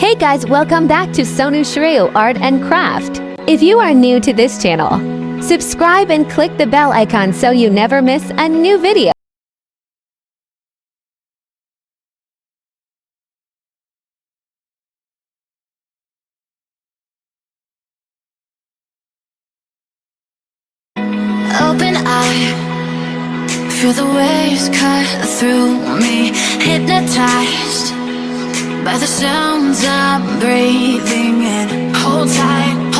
Hey guys, welcome back to Sonu Shreo Art and Craft. If you are new to this channel, subscribe and click the bell icon so you never miss a new video. Open eye, feel the waves cut through me, hypnotized by the sounds I'm breathing in. Hold tight,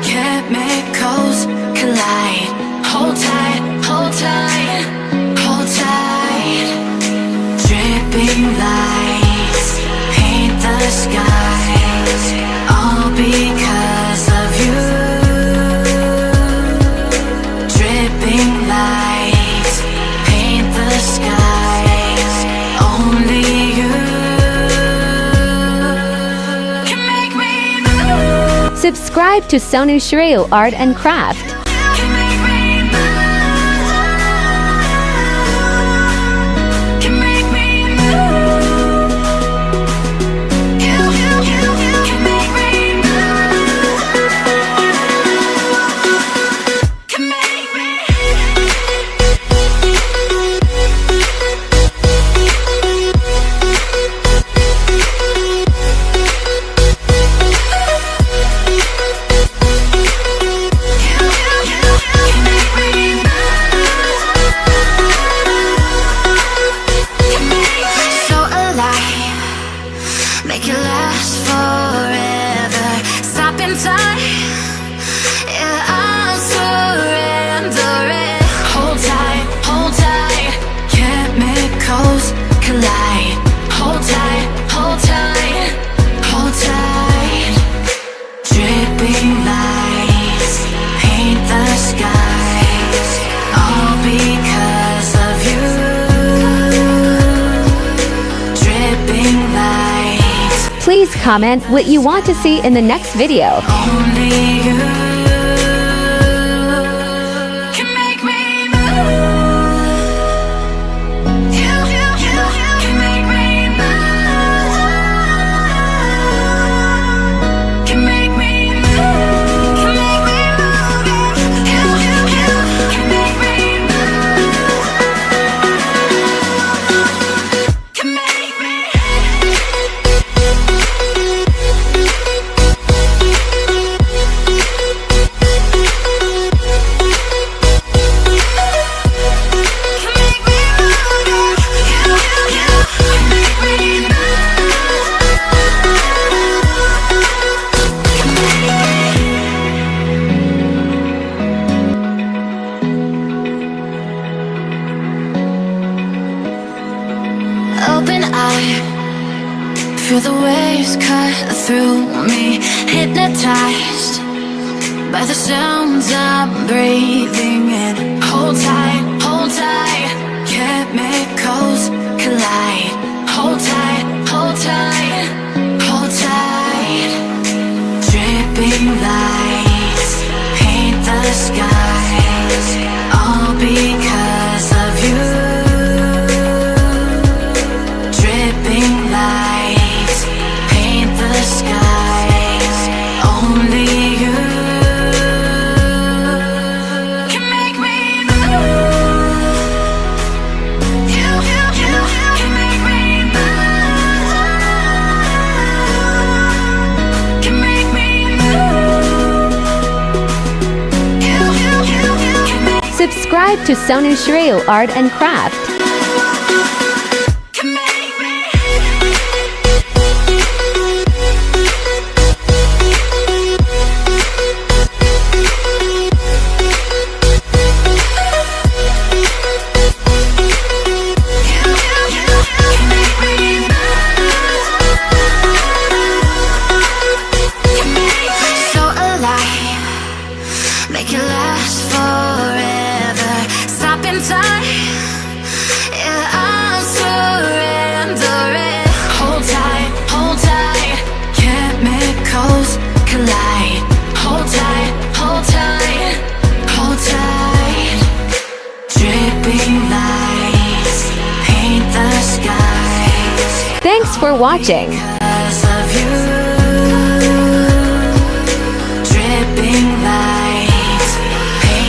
chemicals collide. Hold tight, hold tight, hold tight. Dripping lights paint the skies, all because of you. Dripping lights paint the skies, only you can make me move. Subscribe to Sonu Shreo Art and Craft. Can make me move. Can make me move. You can make me move. Can make me. So alive, make it last forever. Stop in time, yeah, I'll surrender it. Hold tight, chemicals collide. Hold tight, hold tight, hold tight. Dripping lights paint the skies, all because of you. Dripping lights, Please comment what you want to see in the next video. only you can make me move. You can make me move. Can make me move. Can make me move. You can make me move. Can make me. Can make me move. You can make me move. Open eye, feel the waves cut through me, hypnotized by the sounds I'm breathing in. Hold tight, chemicals collide. Hold tight, hold tight, hold tight. Dripping lights paint the skies, all because of you. Dripping lights paint the skies, only you can make me move. You can make me move. Can make me move. You can make. Subscribe to Sonu Shreo Art and Craft. Can make me. So alive, make it last forever. Stop in time, yeah, I'll surrender it. Hold tight, chemicals collide. Hold tight, hold tight, hold tight. Dripping lights paint the skies, Thanks for watching. because of you.